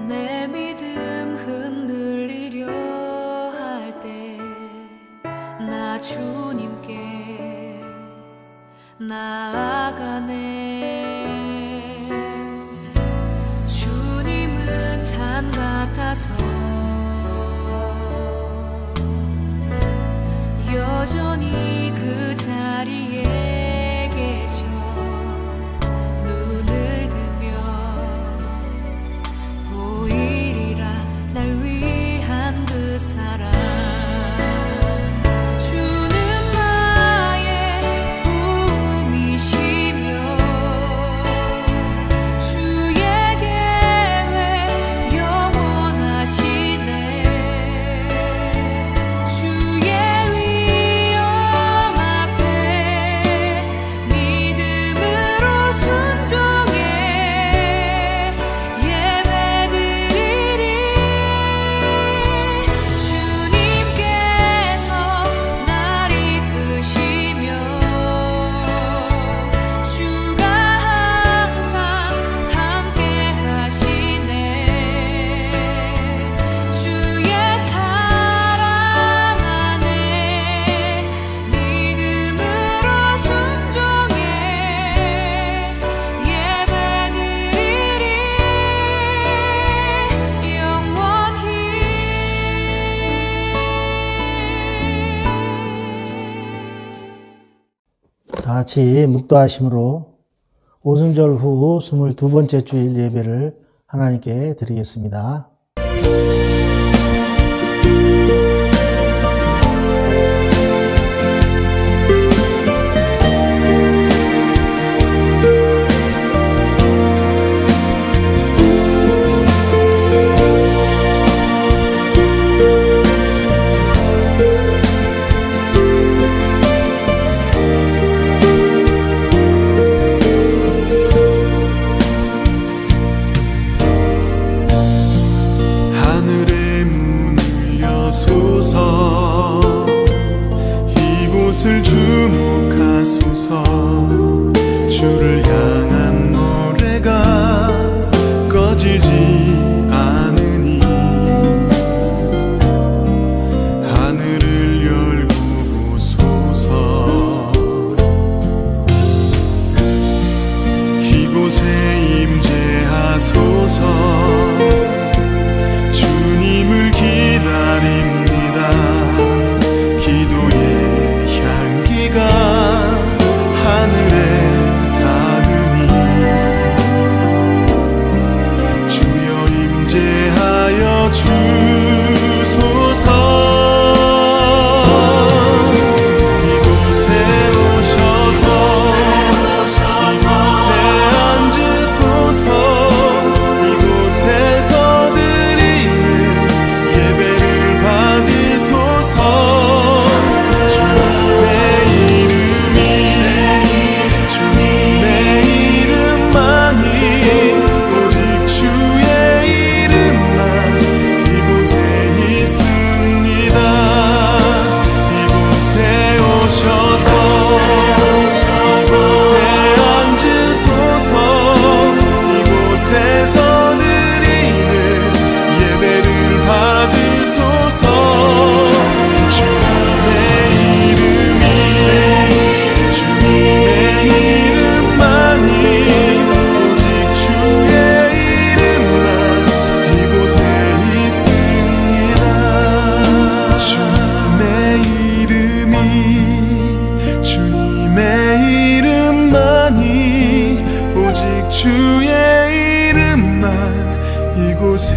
내 믿음 흔들리려 할 때 나 주님께 나아가네. 주님은 산 같아서 여전히 그 자리에 계셔. 눈을 들면 보이리라 날 위한 그 사랑. 주는 나의 꿈이시며 주의 계획 영원하시네. 주의 위엄 앞에 믿음으로 순종해 예배드리리. 주님께서 날 이끄시며 주가 항상 함께 하시네. 주의 사랑 안에 믿음으로 순종해 예배드리리. 영원히. 다 같이 묵도하심으로 오순절 후 22번째 주일 예배를 하나님께 드리겠습니다. 하늘의 문을 여소서. 이곳을 주목하소서. 주를 향한 노래가 꺼지지 않으니 하늘을 열고 보소서. 이곳에 임재하소서. 주님을 기다립니다. 기도의 향기가 하늘에 닿으니 주여 임재하여 주소서. 이곳에 오셔서 이곳에 앉으소서. 이곳에서 드리는 예배를 받으소서. 주님의 이름이 주님의 이름만이 오직 주의 이름만 이곳에 있습니다. 이곳에 오셔서 이곳에 앉으소서. 이곳에서 드리는 예배를 받으소서. 주님의 이름이 주님의 이름만이 오직 주의 이름만 이곳에 있습니다. 주님의 이름이 주님의 이름만이 오직 주의 이름만 이곳에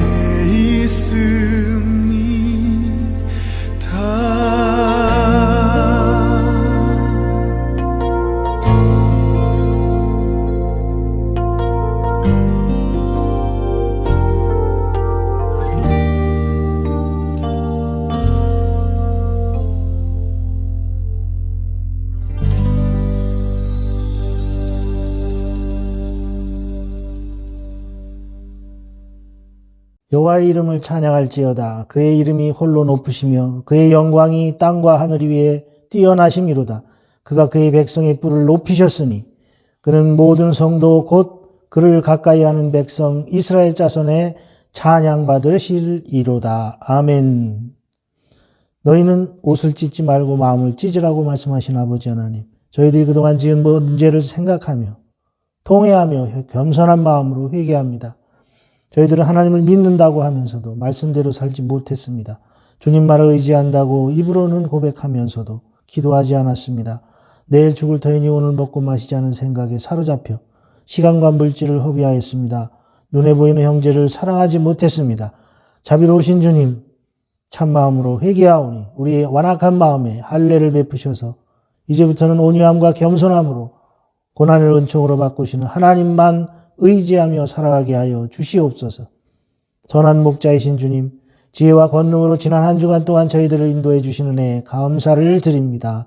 여호와의 이름을 찬양할지어다. 그의 이름이 홀로 높으시며 그의 영광이 땅과 하늘 위에 뛰어나심이로다. 그가 그의 백성의 뿔을 높이셨으니 그는 모든 성도 곧 그를 가까이 하는 백성 이스라엘 자손의 찬양받으실이로다. 아멘. 너희는 옷을 찢지 말고 마음을 찢으라고 말씀하신 아버지 하나님, 저희들이 그동안 지은 문제를 생각하며 통회하며 겸손한 마음으로 회개합니다. 저희들은 하나님을 믿는다고 하면서도 말씀대로 살지 못했습니다. 주님 말을 의지한다고 입으로는 고백하면서도 기도하지 않았습니다. 내일 죽을 터이니 오늘 먹고 마시지 않은 생각에 사로잡혀 시간과 물질을 허비하였습니다. 눈에 보이는 형제를 사랑하지 못했습니다. 자비로우신 주님, 참마음으로 회개하오니 우리의 완악한 마음에 할례를 베푸셔서 이제부터는 온유함과 겸손함으로 고난을 은총으로 바꾸시는 하나님만 의지하며 살아가게 하여 주시옵소서. 선한 목자이신 주님, 지혜와 권능으로 지난 한 주간 동안 저희들을 인도해 주시는 은혜에 감사를 드립니다.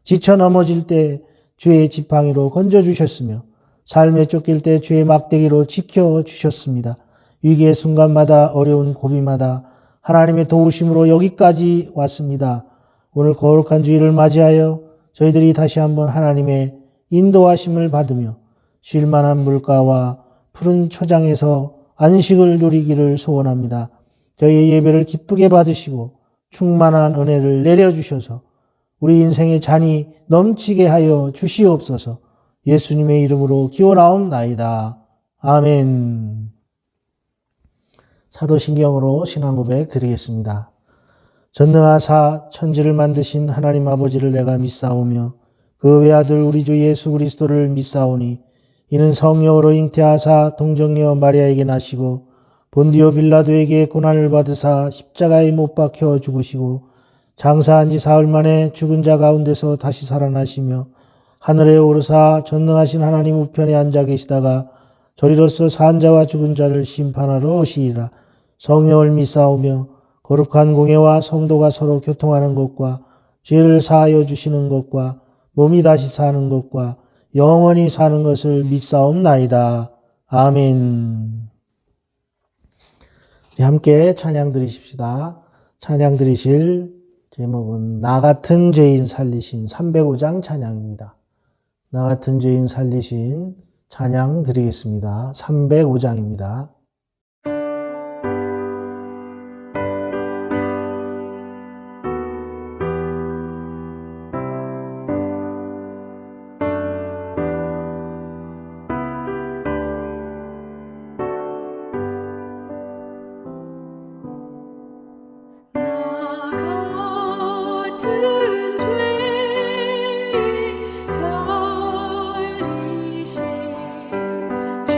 지쳐 넘어질 때 주의 지팡이로 건져주셨으며 삶에 쫓길 때 주의 막대기로 지켜주셨습니다. 위기의 순간마다 어려운 고비마다 하나님의 도우심으로 여기까지 왔습니다. 오늘 거룩한 주일을 맞이하여 저희들이 다시 한번 하나님의 인도하심을 받으며 쉴만한 물가와 푸른 초장에서 안식을 누리기를 소원합니다. 저희의 예배를 기쁘게 받으시고 충만한 은혜를 내려주셔서 우리 인생의 잔이 넘치게 하여 주시옵소서. 예수님의 이름으로 기원하옵나이다. 아멘. 사도신경으로 신앙고백 드리겠습니다. 전능하사 천지를 만드신 하나님 아버지를 내가 믿사오며 그 외아들 우리 주 예수 그리스도를 믿사오니 이는 성령으로 잉태하사 동정녀 마리아에게 나시고 본디오 빌라도에게 고난을 받으사 십자가에 못 박혀 죽으시고 장사한 지 사흘 만에 죽은 자 가운데서 다시 살아나시며 하늘에 오르사 전능하신 하나님 우편에 앉아 계시다가 저리로서 산 자와 죽은 자를 심판하러 오시리라. 성령을 믿사오며 거룩한 공예와 성도가 서로 교통하는 것과 죄를 사하여 주시는 것과 몸이 다시 사는 것과 영원히 사는 것을 믿사옵나이다. 아멘. 함께 찬양 드리십시다. 찬양 드리실 제목은 나 같은 죄인 살리신 305장 찬양입니다. 나 같은 죄인 살리신 찬양 드리겠습니다. 305장입니다. 같은 죄인 살리신 주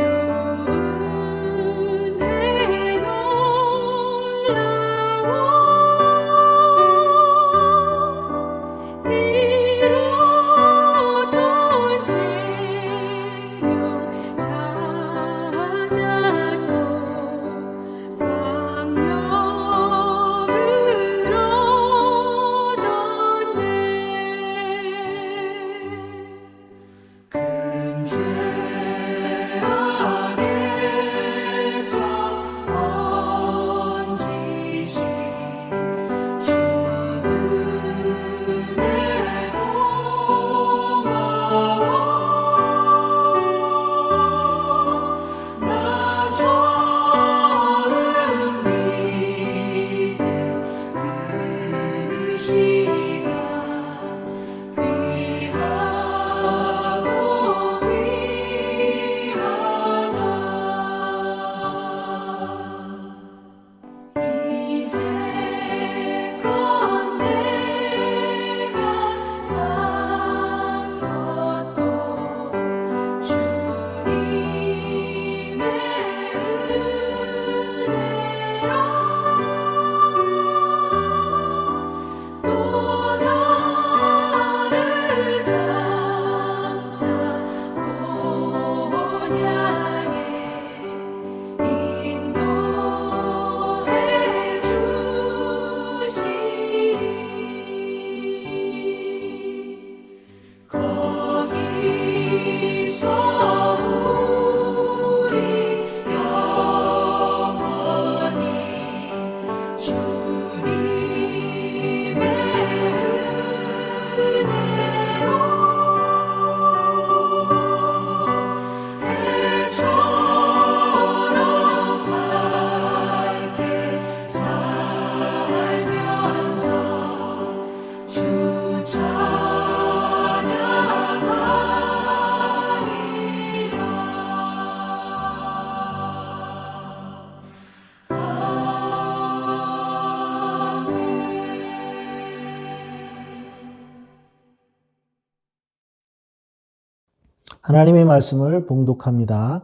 하나님의 말씀을 봉독합니다.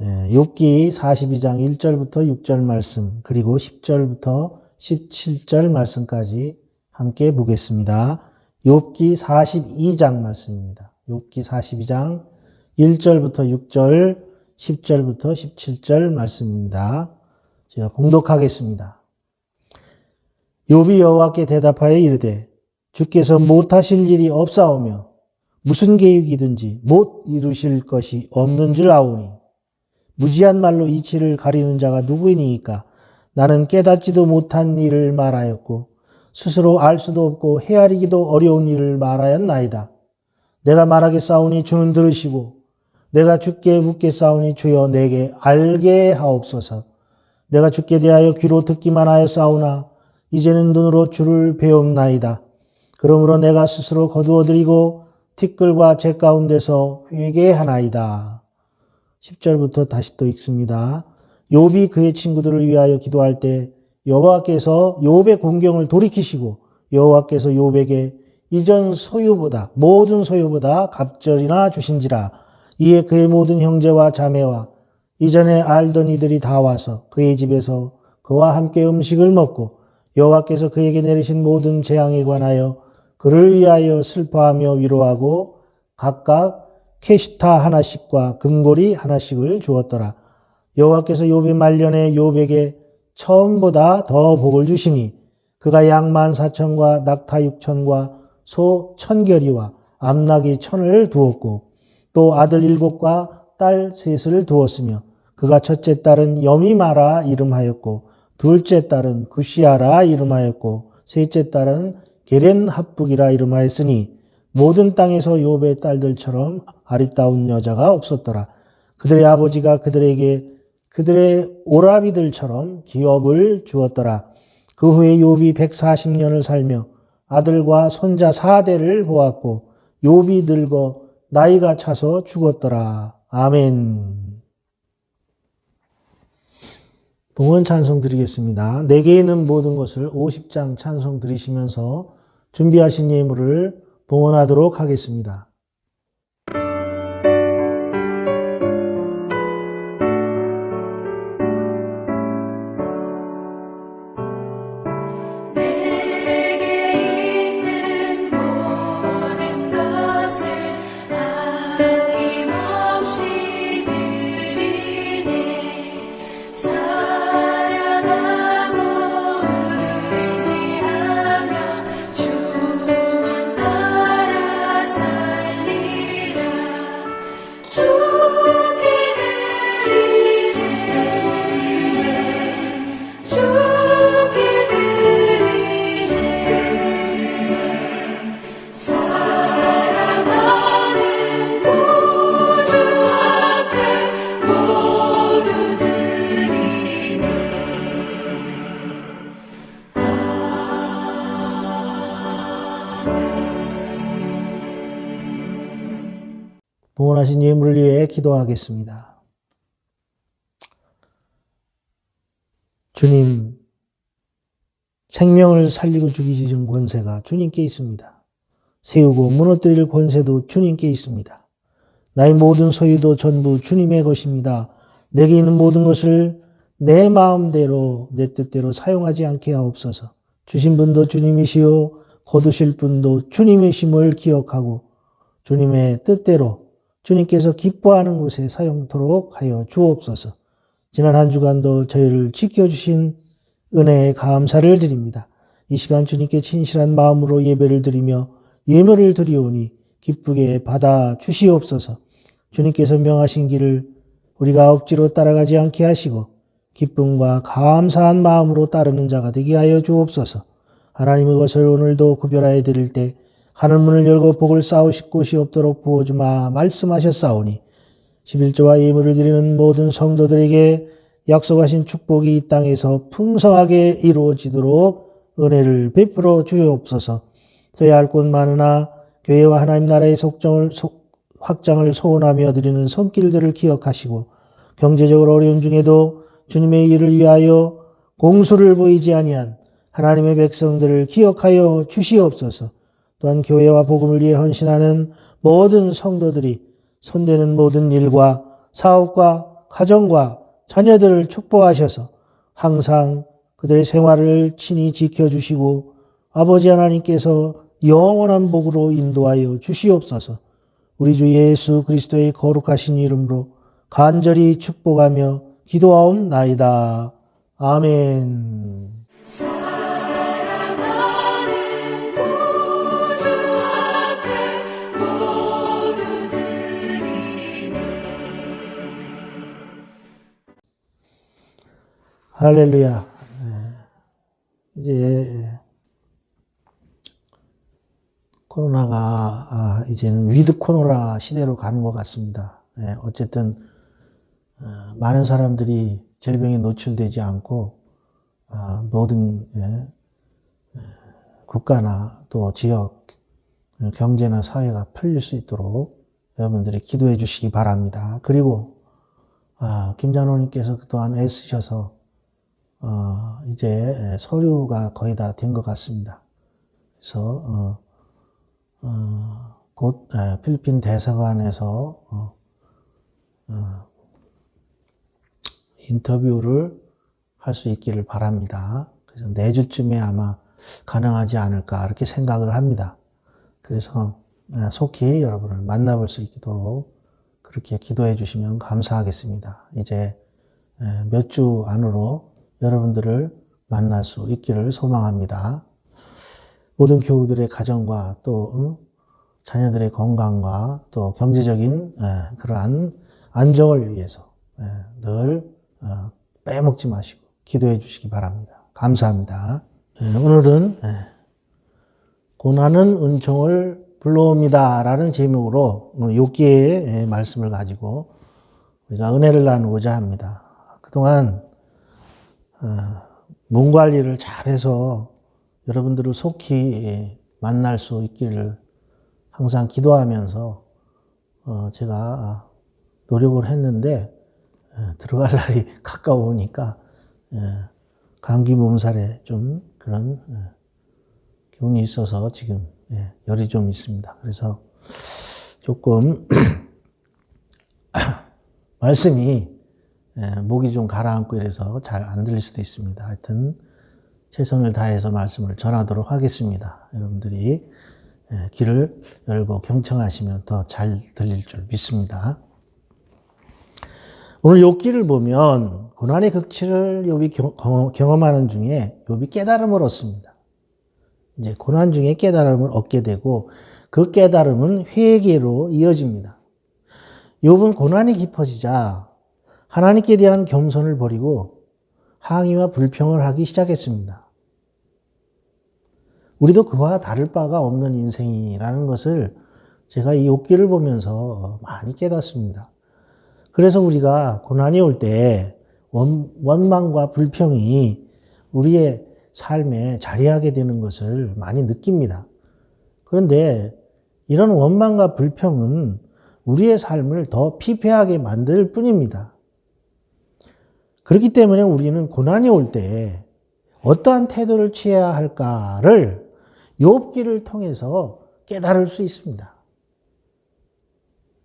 욥기 42장 1절부터 6절 말씀, 그리고 10절부터 17절 말씀까지 함께 보겠습니다. 욥기 42장 말씀입니다. 욥기 42장 1절부터 6절, 10절부터 17절 말씀입니다. 제가 봉독하겠습니다. 욥이 여호와께 대답하여 이르되 주께서 못하실 일이 없사오며 무슨 계획이든지 못 이루실 것이 없는 줄 아오니 무지한 말로 이치를 가리는 자가 누구이니이까. 나는 깨닫지도 못한 일을 말하였고 스스로 알 수도 없고 헤아리기도 어려운 일을 말하였나이다. 내가 말하겠사오니 주는 들으시고 내가 주께 묻겠사오니 주여 내게 알게 하옵소서. 내가 주께 대하여 귀로 듣기만 하였사오나 이제는 눈으로 주를 배움나이다. 그러므로 내가 스스로 거두어드리고 티끌과 재 가운데서 회개하나이다. 10절부터 다시 또 읽습니다. 욥이 그의 친구들을 위하여 기도할 때 여호와께서 욥의 공경을 돌이키시고 여호와께서 욥에게 이전 소유보다 모든 소유보다 갑절이나 주신지라. 이에 그의 모든 형제와 자매와 이전에 알던 이들이 다 와서 그의 집에서 그와 함께 음식을 먹고 여호와께서 그에게 내리신 모든 재앙에 관하여 그를 위하여 슬퍼하며 위로하고 각각 캐시타 하나씩과 금고리 하나씩을 주었더라. 여호와께서 욥의 말년에 욥에게 처음보다 더 복을 주시니 그가 양 14,000과 낙타 6,000과 소 1,000결이와 암낙이 1,000을 두었고 또 아들 7과 딸 3을 두었으며 그가 첫째 딸은 여미마라 이름하였고 둘째 딸은 구시아라 이름하였고 셋째 딸은 게렌합북이라 이름하였으니 모든 땅에서 욥의 딸들처럼 아리따운 여자가 없었더라. 그들의 아버지가 그들에게 그들의 오라비들처럼 기업을 주었더라. 그 후에 욥이 140년을 살며 아들과 손자 4대를 보았고 욥이 늙어 나이가 차서 죽었더라. 아멘. 봉헌 찬송 드리겠습니다. 내게 있는 모든 것을 50장 찬송 드리시면서 준비하신 예물을 봉헌하도록 하겠습니다. 내게 있는 모든 것을 아낌없이 드리네. 사랑하고 의지하며 주만 따라 살리라. 주께 드리세. 주께 드리세. 사랑하는 구주 앞에 모두 드리네. 봉헌하신 예물을 위해 기도하겠습니다. 주님, 생명을 살리고 죽이시는 권세가 주님께 있습니다. 세우고 무너뜨릴 권세도 주님께 있습니다. 나의 모든 소유도 전부 주님의 것입니다. 내게 있는 모든 것을 내 마음대로 내 뜻대로 사용하지 않게 하옵소서. 주신 분도 주님이시요 거두실 분도 주님이심을 기억하고 주님의 뜻대로 주님께서 기뻐하는 곳에 사용토록 하여 주옵소서. 지난 한 주간도 저희를 지켜주신 은혜에 감사를 드립니다. 이 시간 주님께 진실한 마음으로 예배를 드리며 예물을 드리오니 기쁘게 받아 주시옵소서. 주님께서 명하신 길을 우리가 억지로 따라가지 않게 하시고 기쁨과 감사한 마음으로 따르는 자가 되게 하여 주옵소서. 하나님의 것을 오늘도 구별하여 드릴 때 하늘문을 열고 복을 쌓으실 곳이 없도록 부어주마 말씀하셨사오니 11조와 예물을 드리는 모든 성도들에게 약속하신 축복이 이 땅에서 풍성하게 이루어지도록 은혜를 베풀어 주옵소서. 써야 할 곳 많으나 교회와 하나님 나라의 확장을 소원하며 드리는 손길들을 기억하시고 경제적으로 어려운 중에도 주님의 일을 위하여 공수를 보이지 아니한 하나님의 백성들을 기억하여 주시옵소서. 또한 교회와 복음을 위해 헌신하는 모든 성도들이 손대는 모든 일과 사업과 가정과 자녀들을 축복하셔서 항상 그들의 생활을 친히 지켜주시고 아버지 하나님께서 영원한 복으로 인도하여 주시옵소서. 우리 주 예수 그리스도의 거룩하신 이름으로 간절히 축복하며 기도하옵나이다. 아멘. 사랑하는 구주 앞에 모두 드리네. 할렐루야. 이제 코로나가 이제는 위드 코로나 시대로 가는 것 같습니다. 어쨌든 많은 사람들이 질병에 노출되지 않고 모든 국가나 또 지역 경제나 사회가 풀릴 수 있도록 여러분들이 기도해 주시기 바랍니다. 그리고 김장로님께서 그동안 애쓰셔서 이제 서류가 거의 다 된 것 같습니다. 그래서 곧 필리핀 대사관에서 인터뷰를 할 수 있기를 바랍니다. 그래서 내주쯤에 아마 가능하지 않을까 이렇게 생각을 합니다. 그래서 속히 여러분을 만나볼 수 있도록 그렇게 기도해 주시면 감사하겠습니다. 이제 몇 주 안으로 여러분들을 만날 수 있기를 소망합니다. 모든 교우들의 가정과 또 자녀들의 건강과 또 경제적인 그러한 안정을 위해서 늘 빼먹지 마시고 기도해 주시기 바랍니다. 감사합니다. 오늘은 고난은 은총을 불러옵니다 라는 제목으로 욥기의 말씀을 가지고 우리가 은혜를 나누고자 합니다. 그동안 몸 관리를 잘해서 여러분들을 속히 만날 수 있기를 항상 기도하면서 제가 노력을 했는데 들어갈 날이 가까우니까 감기 몸살에 좀 그런 기운이 있어서 지금 열이 좀 있습니다. 그래서 조금 말씀이 목이 좀 가라앉고 이래서 잘 안 들릴 수도 있습니다. 하여튼 최선을 다해서 말씀을 전하도록 하겠습니다. 여러분들이 귀를 열고 경청하시면 더 잘 들릴 줄 믿습니다. 오늘 욥기를 보면 고난의 극치를 욥이 경험하는 중에 욥이 깨달음을 얻습니다. 이제 고난 중에 깨달음을 얻게 되고 그 깨달음은 회개로 이어집니다. 욥은 고난이 깊어지자 하나님께 대한 겸손을 버리고 항의와 불평을 하기 시작했습니다. 우리도 그와 다를 바가 없는 인생이라는 것을 제가 이 욥기를 보면서 많이 깨닫습니다. 그래서 우리가 고난이 올 때 원망과 불평이 우리의 삶에 자리하게 되는 것을 많이 느낍니다. 그런데 이런 원망과 불평은 우리의 삶을 더 피폐하게 만들 뿐입니다. 그렇기 때문에 우리는 고난이 올 때 어떠한 태도를 취해야 할까를 욥기를 통해서 깨달을 수 있습니다.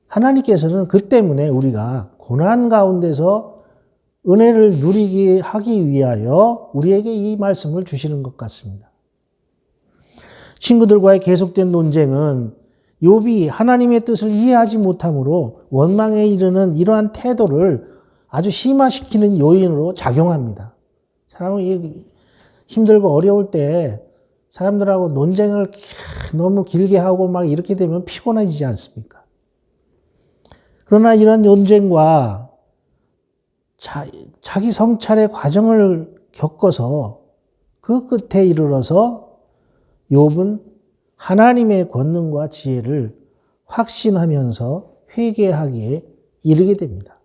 하나님께서는 그 때문에 우리가 고난 가운데서 은혜를 누리게 하기 위하여 우리에게 이 말씀을 주시는 것 같습니다. 친구들과의 계속된 논쟁은 욥이 하나님의 뜻을 이해하지 못함으로 원망에 이르는 이러한 태도를 아주 심화시키는 요인으로 작용합니다. 사람이 힘들고 어려울 때 사람들하고 논쟁을 너무 길게 하고 막 이렇게 되면 피곤해지지 않습니까? 그러나 이런 논쟁과 자기 성찰의 과정을 겪어서 그 끝에 이르러서 욥은 하나님의 권능과 지혜를 확신하면서 회개하기에 이르게 됩니다.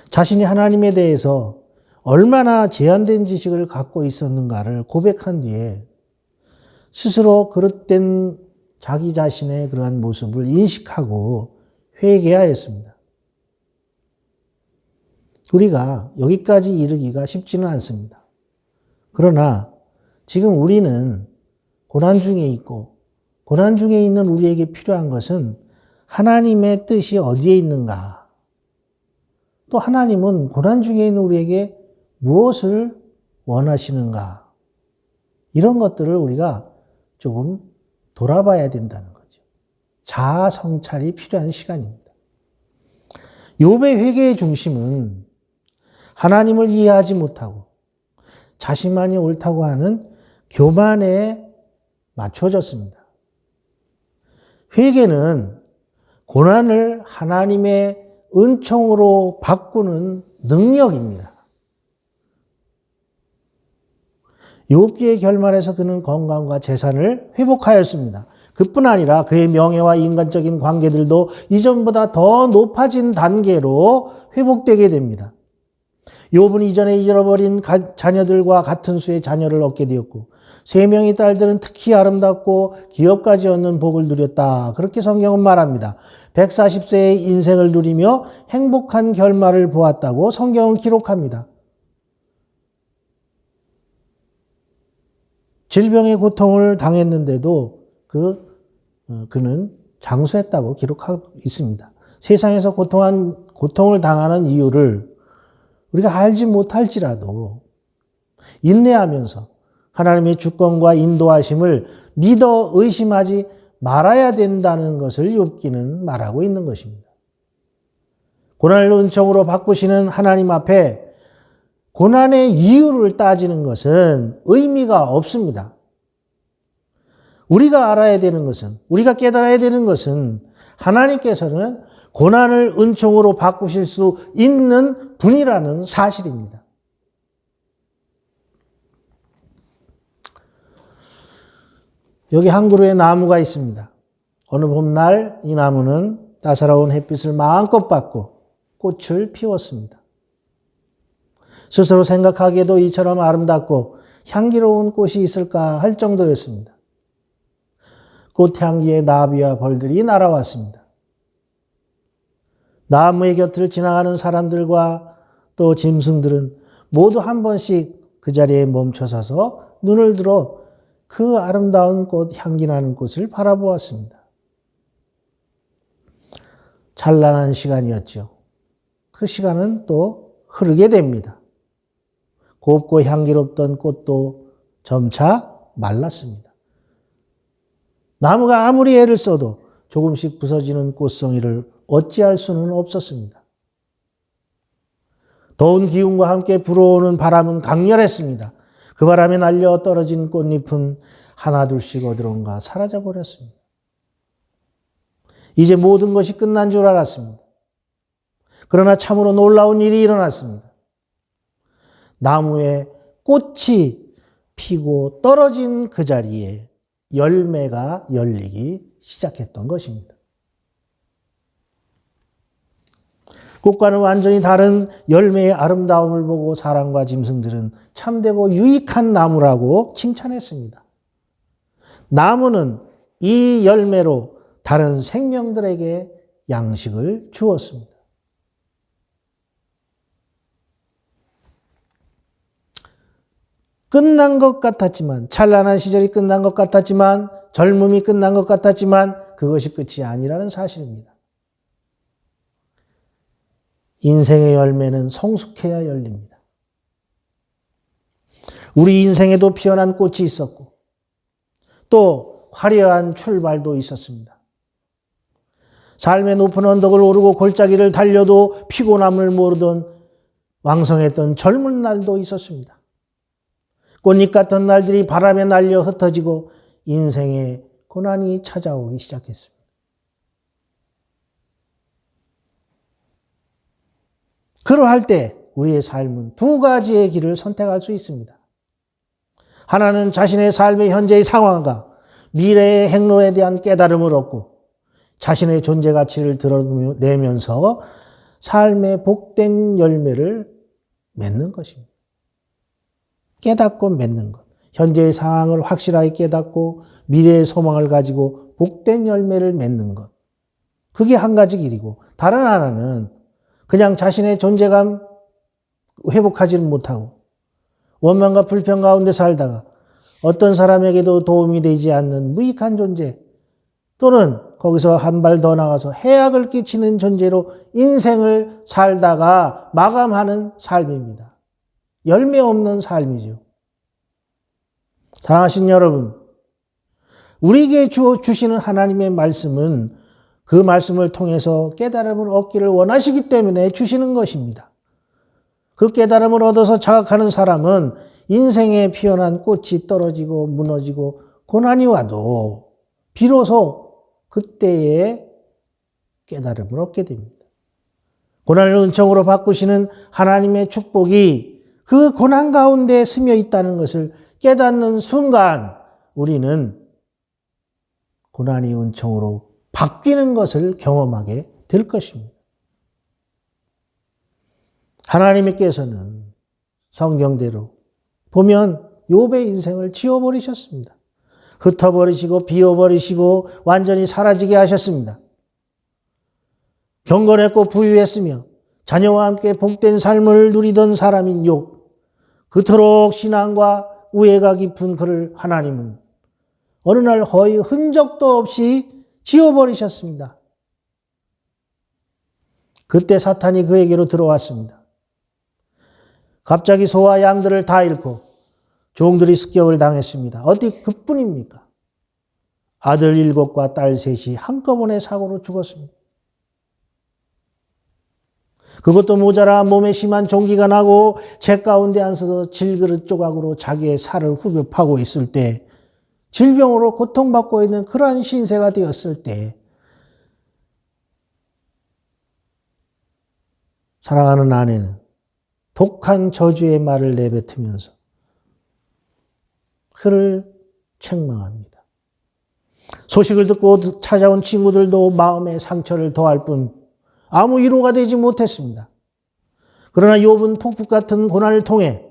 자신이 하나님에 대해서 얼마나 제한된 지식을 갖고 있었는가를 고백한 뒤에 스스로 그릇된 자기 자신의 그러한 모습을 인식하고 회개하였습니다. 우리가 여기까지 이르기가 쉽지는 않습니다. 그러나 지금 우리는 고난 중에 있고 고난 중에 있는 우리에게 필요한 것은 하나님의 뜻이 어디에 있는가? 또 하나님은 고난 중에 있는 우리에게 무엇을 원하시는가? 이런 것들을 우리가 조금 돌아봐야 된다는 거죠. 자아 성찰이 필요한 시간입니다. 욥의 회개의 중심은 하나님을 이해하지 못하고 자신만이 옳다고 하는 교만에 맞춰졌습니다. 회개는 고난을 하나님의 은총으로 바꾸는 능력입니다. 욥기의 결말에서 그는 건강과 재산을 회복하였습니다. 그뿐 아니라 그의 명예와 인간적인 관계들도 이전보다 더 높아진 단계로 회복되게 됩니다. 욥은 이전에 잃어버린 자녀들과 같은 수의 자녀를 얻게 되었고 3명의 딸들은 특히 아름답고 기업까지 얻는 복을 누렸다. 그렇게 성경은 말합니다. 140세의 인생을 누리며 행복한 결말을 보았다고 성경은 기록합니다. 질병의 고통을 당했는데도 그는 장수했다고 기록하고 있습니다. 세상에서 고통을 당하는 이유를 우리가 알지 못할지라도 인내하면서 하나님의 주권과 인도하심을 믿어 의심하지 말아야 된다는 것을 욥기는 말하고 있는 것입니다. 고난을 은총으로 바꾸시는 하나님 앞에 고난의 이유를 따지는 것은 의미가 없습니다. 우리가 알아야 되는 것은, 우리가 깨달아야 되는 것은 하나님께서는 고난을 은총으로 바꾸실 수 있는 분이라는 사실입니다. 여기 한 그루의 나무가 있습니다. 어느 봄날 이 나무는 따사로운 햇빛을 마음껏 받고 꽃을 피웠습니다. 스스로 생각하기에도 이처럼 아름답고 향기로운 꽃이 있을까 할 정도였습니다. 꽃향기에 나비와 벌들이 날아왔습니다. 나무의 곁을 지나가는 사람들과 또 짐승들은 모두 한 번씩 그 자리에 멈춰서서 눈을 들어 그 아름다운 꽃, 향기 나는 꽃을 바라보았습니다. 찬란한 시간이었죠. 그 시간은 또 흐르게 됩니다. 곱고 향기롭던 꽃도 점차 말랐습니다. 나무가 아무리 애를 써도 조금씩 부서지는 꽃송이를 어찌할 수는 없었습니다. 더운 기운과 함께 불어오는 바람은 강렬했습니다. 그 바람에 날려 떨어진 꽃잎은 하나둘씩 어디론가 사라져 버렸습니다. 이제 모든 것이 끝난 줄 알았습니다. 그러나 참으로 놀라운 일이 일어났습니다. 나무에 꽃이 피고 떨어진 그 자리에 열매가 열리기 시작했던 것입니다. 꽃과는 완전히 다른 열매의 아름다움을 보고 사람과 짐승들은 참되고 유익한 나무라고 칭찬했습니다. 나무는 이 열매로 다른 생명들에게 양식을 주었습니다. 끝난 것 같았지만, 찬란한 시절이 끝난 것 같았지만, 젊음이 끝난 것 같았지만 그것이 끝이 아니라는 사실입니다. 인생의 열매는 성숙해야 열립니다. 우리 인생에도 피어난 꽃이 있었고 또 화려한 출발도 있었습니다. 삶의 높은 언덕을 오르고 골짜기를 달려도 피곤함을 모르던 왕성했던 젊은 날도 있었습니다. 꽃잎 같은 날들이 바람에 날려 흩어지고 인생의 고난이 찾아오기 시작했습니다. 그러할 때 우리의 삶은 두 가지의 길을 선택할 수 있습니다. 하나는 자신의 삶의 현재의 상황과 미래의 행로에 대한 깨달음을 얻고 자신의 존재 가치를 드러내면서 삶의 복된 열매를 맺는 것입니다. 깨닫고 맺는 것. 현재의 상황을 확실하게 깨닫고 미래의 소망을 가지고 복된 열매를 맺는 것. 그게 한 가지 길이고 다른 하나는 그냥 자신의 존재감 회복하지는 못하고 원망과 불평 가운데 살다가 어떤 사람에게도 도움이 되지 않는 무익한 존재 또는 거기서 한 발 더 나가서 해악을 끼치는 존재로 인생을 살다가 마감하는 삶입니다. 열매 없는 삶이죠. 사랑하신 여러분, 우리에게 주시는 하나님의 말씀은 그 말씀을 통해서 깨달음을 얻기를 원하시기 때문에 주시는 것입니다. 그 깨달음을 얻어서 자각하는 사람은 인생에 피어난 꽃이 떨어지고 무너지고 고난이 와도 비로소 그때의 깨달음을 얻게 됩니다. 고난을 은총으로 바꾸시는 하나님의 축복이 그 고난 가운데 스며 있다는 것을 깨닫는 순간 우리는 고난이 은총으로 바뀌는 것을 경험하게 될 것입니다. 하나님께서는 성경대로 보면 욥의 인생을 지워버리셨습니다. 흩어버리시고 비워버리시고 완전히 사라지게 하셨습니다. 경건했고 부유했으며 자녀와 함께 복된 삶을 누리던 사람인 욥, 그토록 신앙과 우애가 깊은 그를 하나님은 어느 날 거의 흔적도 없이 지워버리셨습니다. 그때 사탄이 그에게로 들어왔습니다. 갑자기 소와 양들을 다 잃고 종들이 습격을 당했습니다. 어디 그뿐입니까? 아들 7과 딸 3이 한꺼번에 사고로 죽었습니다. 그것도 모자라 몸에 심한 종기가 나고 재 가운데 앉아서 질그릇 조각으로 자기의 살을 후벼 파고 있을 때, 질병으로 고통받고 있는 그러한 신세가 되었을 때, 사랑하는 아내는 독한 저주의 말을 내뱉으면서 그를 책망합니다. 소식을 듣고 찾아온 친구들도 마음의 상처를 더할 뿐 아무 위로가 되지 못했습니다. 그러나 욥은 폭풍 같은 고난을 통해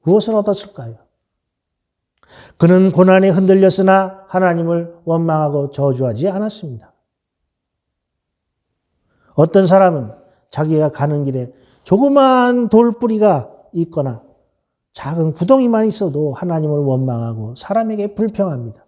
무엇을 얻었을까요? 그는 고난에 흔들렸으나 하나님을 원망하고 저주하지 않았습니다. 어떤 사람은 자기가 가는 길에 조그마한 돌뿌리가 있거나 작은 구덩이만 있어도 하나님을 원망하고 사람에게 불평합니다.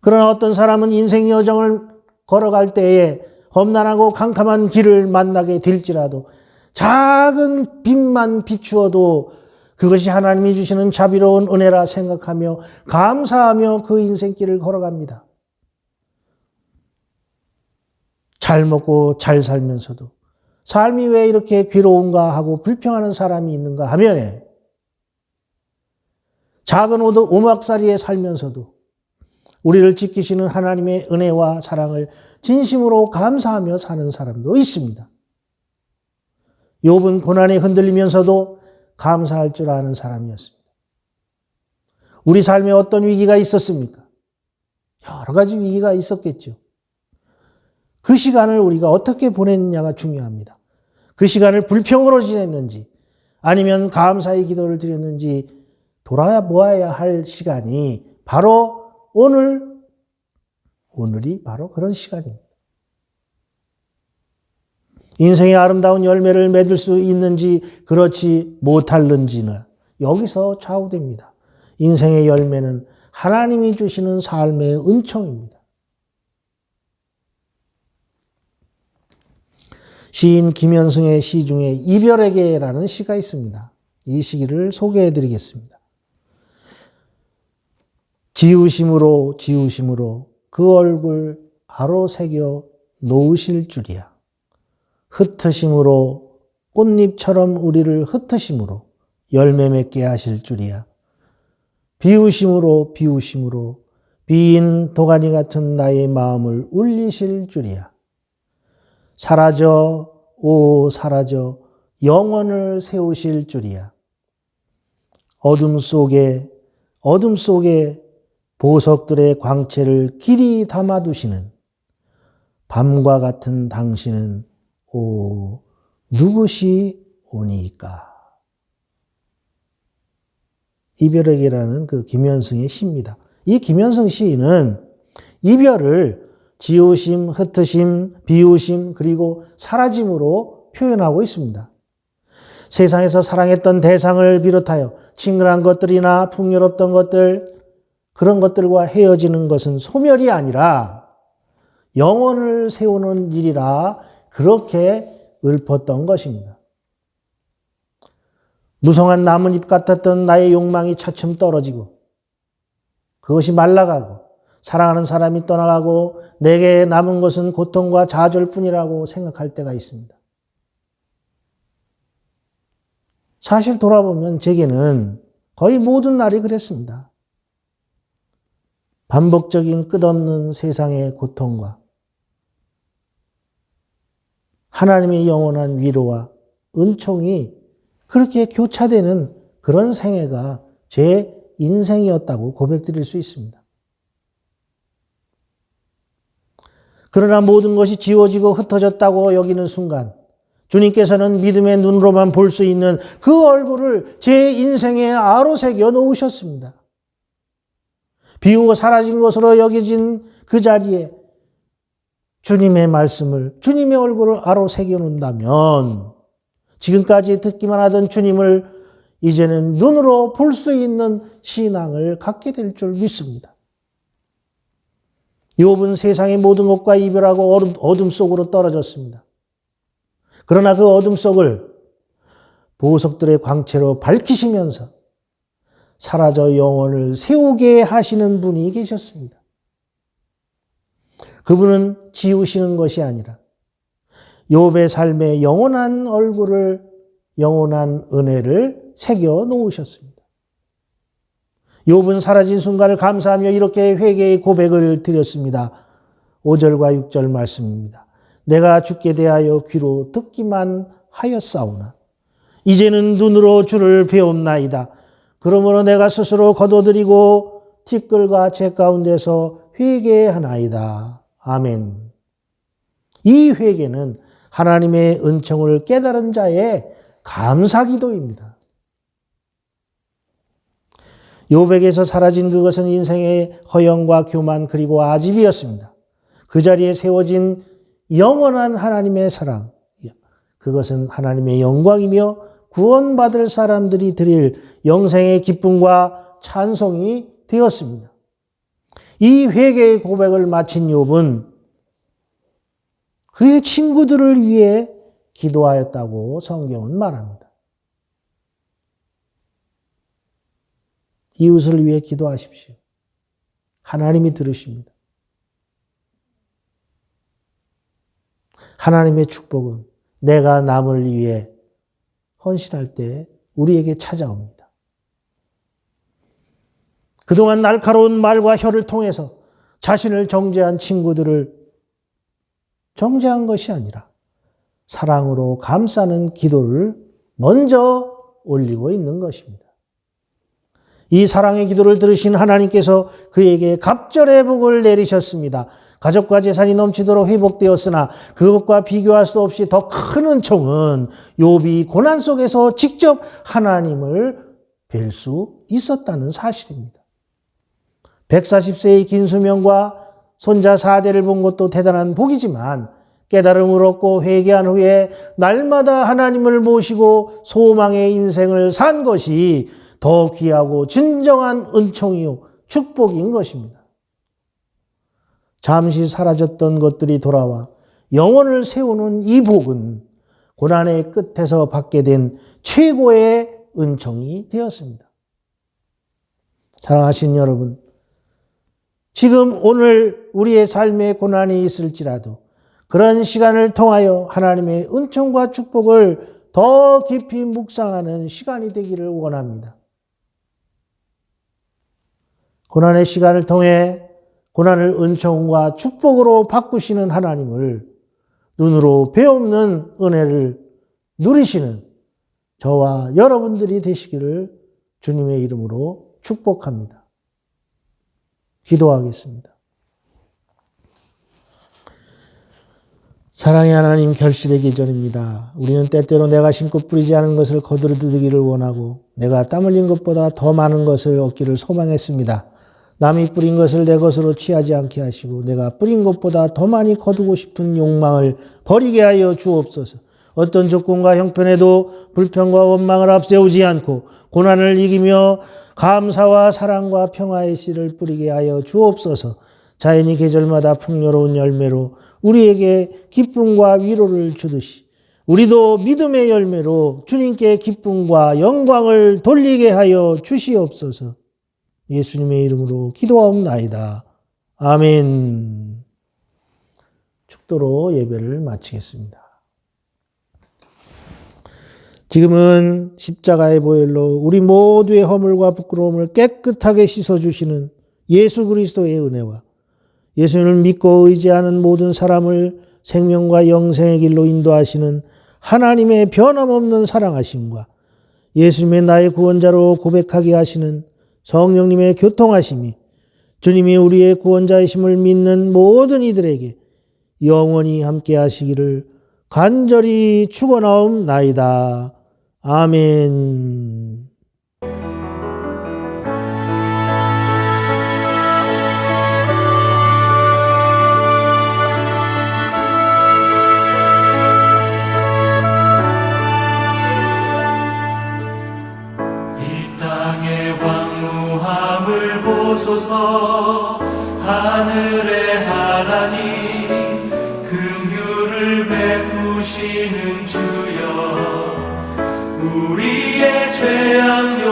그러나 어떤 사람은 인생 여정을 걸어갈 때에 험난하고 캄캄한 길을 만나게 될지라도 작은 빛만 비추어도 그것이 하나님이 주시는 자비로운 은혜라 생각하며 감사하며 그 인생길을 걸어갑니다. 잘 먹고 잘 살면서도 삶이 왜 이렇게 괴로운가 하고 불평하는 사람이 있는가 하면, 작은 오막살이에 살면서도 우리를 지키시는 하나님의 은혜와 사랑을 진심으로 감사하며 사는 사람도 있습니다. 욥은 고난에 흔들리면서도 감사할 줄 아는 사람이었습니다. 우리 삶에 어떤 위기가 있었습니까? 여러 가지 위기가 있었겠죠. 그 시간을 우리가 어떻게 보냈느냐가 중요합니다. 그 시간을 불평으로 지냈는지 아니면 감사의 기도를 드렸는지 돌아보아야 할 시간이 바로 오늘이 바로 그런 시간입니다. 인생의 아름다운 열매를 맺을 수 있는지 그렇지 못할는지는 여기서 좌우됩니다. 인생의 열매는 하나님이 주시는 삶의 은총입니다. 시인 김현승의 시 중에 이별에게라는 시가 있습니다. 이 시를 소개해 드리겠습니다. 지우심으로 그 얼굴 아로 새겨 놓으실 줄이야. 흩으심으로 꽃잎처럼 우리를 흩으심으로 열매 맺게 하실 줄이야. 비우심으로 비인 도가니 같은 나의 마음을 울리실 줄이야. 사라져 영원을 세우실 줄이야. 어둠 속에 보석들의 광채를 길이 담아두시는 밤과 같은 당신은 누구시 오니까. 이별에게라는 그 김현승의 시입니다. 이 김현승 시인은 이별을 지우심, 흩으심, 비우심, 그리고 사라짐으로 표현하고 있습니다. 세상에서 사랑했던 대상을 비롯하여 친근한 것들이나 풍요롭던 것들, 그런 것들과 헤어지는 것은 소멸이 아니라 영혼을 세우는 일이라 그렇게 읊었던 것입니다. 무성한 나뭇잎 같았던 나의 욕망이 차츰 떨어지고 그것이 말라가고 사랑하는 사람이 떠나가고 내게 남은 것은 고통과 좌절뿐이라고 생각할 때가 있습니다. 사실 돌아보면 제게는 거의 모든 날이 그랬습니다. 반복적인 끝없는 세상의 고통과 하나님의 영원한 위로와 은총이 그렇게 교차되는 그런 생애가 제 인생이었다고 고백드릴 수 있습니다. 그러나 모든 것이 지워지고 흩어졌다고 여기는 순간 주님께서는 믿음의 눈으로만 볼 수 있는 그 얼굴을 제 인생에 아로새겨 놓으셨습니다. 비우고 사라진 것으로 여겨진 그 자리에 주님의 말씀을, 주님의 얼굴을 아로새겨 놓는다면 지금까지 듣기만 하던 주님을 이제는 눈으로 볼 수 있는 신앙을 갖게 될 줄 믿습니다. 욥은 세상의 모든 것과 이별하고 어둠 속으로 떨어졌습니다. 그러나 그 어둠 속을 보석들의 광채로 밝히시면서 사라져 영혼을 세우게 하시는 분이 계셨습니다. 그분은 지우시는 것이 아니라 욥의 삶에 영원한 얼굴을, 영원한 은혜를 새겨 놓으셨습니다. 욥은 사라진 순간을 감사하며 이렇게 회개의 고백을 드렸습니다. 5절과 6절 말씀입니다. 내가 주께 대하여 귀로 듣기만 하였사오나 이제는 눈으로 주를 배옵나이다. 그러므로 내가 스스로 거둬들이고 티끌과 재 가운데서 회개하나이다. 아멘. 이 회개는 하나님의 은총을 깨달은 자의 감사기도입니다. 욥에게서 사라진 그것은 인생의 허영과 교만 그리고 아집이었습니다. 그 자리에 세워진 영원한 하나님의 사랑, 그것은 하나님의 영광이며 구원받을 사람들이 드릴 영생의 기쁨과 찬송이 되었습니다. 이 회개의 고백을 마친 욥은 그의 친구들을 위해 기도하였다고 성경은 말합니다. 이웃을 위해 기도하십시오. 하나님이 들으십니다. 하나님의 축복은 내가 남을 위해 헌신할 때 우리에게 찾아옵니다. 그동안 날카로운 말과 혀를 통해서 자신을 정죄한 친구들을 정죄한 것이 아니라 사랑으로 감싸는 기도를 먼저 올리고 있는 것입니다. 이 사랑의 기도를 들으신 하나님께서 그에게 갑절의 복을 내리셨습니다. 가족과 재산이 넘치도록 회복되었으나 그것과 비교할 수 없이 더 큰 은총은 욥이 고난 속에서 직접 하나님을 뵐 수 있었다는 사실입니다. 140세의 긴 수명과 손자 4대를 본 것도 대단한 복이지만 깨달음을 얻고 회개한 후에 날마다 하나님을 모시고 소망의 인생을 산 것이 더 귀하고 진정한 은총이요 축복인 것입니다. 잠시 사라졌던 것들이 돌아와 영혼을 세우는 이 복은 고난의 끝에서 받게 된 최고의 은총이 되었습니다. 사랑하신 여러분, 지금 오늘 우리의 삶에 고난이 있을지라도 그런 시간을 통하여 하나님의 은총과 축복을 더 깊이 묵상하는 시간이 되기를 원합니다. 고난의 시간을 통해 고난을 은총과 축복으로 바꾸시는 하나님을 눈으로 배없는 은혜를 누리시는 저와 여러분들이 되시기를 주님의 이름으로 축복합니다. 기도하겠습니다. 사랑의 하나님, 결실의 계절입니다. 우리는 때때로 내가 심고 뿌리지 않은 것을 거두기를 원하고 내가 땀 흘린 것보다 더 많은 것을 얻기를 소망했습니다. 남이 뿌린 것을 내 것으로 취하지 않게 하시고 내가 뿌린 것보다 더 많이 거두고 싶은 욕망을 버리게 하여 주옵소서. 어떤 조건과 형편에도 불평과 원망을 앞세우지 않고 고난을 이기며 감사와 사랑과 평화의 씨를 뿌리게 하여 주옵소서. 자연이 계절마다 풍요로운 열매로 우리에게 기쁨과 위로를 주듯이 우리도 믿음의 열매로 주님께 기쁨과 영광을 돌리게 하여 주시옵소서. 예수님의 이름으로 기도하옵나이다. 아멘. 축도로 예배를 마치겠습니다. 지금은 십자가의 보혈로 우리 모두의 허물과 부끄러움을 깨끗하게 씻어주시는 예수 그리스도의 은혜와 예수님을 믿고 의지하는 모든 사람을 생명과 영생의 길로 인도하시는 하나님의 변함없는 사랑하심과 예수님의 나의 구원자로 고백하게 하시는 성령님의 교통하심이 주님이 우리의 구원자이심을 믿는 모든 이들에게 영원히 함께 하시기를 간절히 축원하옵나이다. 아멘. 이 땅의 왕무함을 보소서. 하늘의 하나님 긍휼을 베푸시는 주여, 우리의 죄악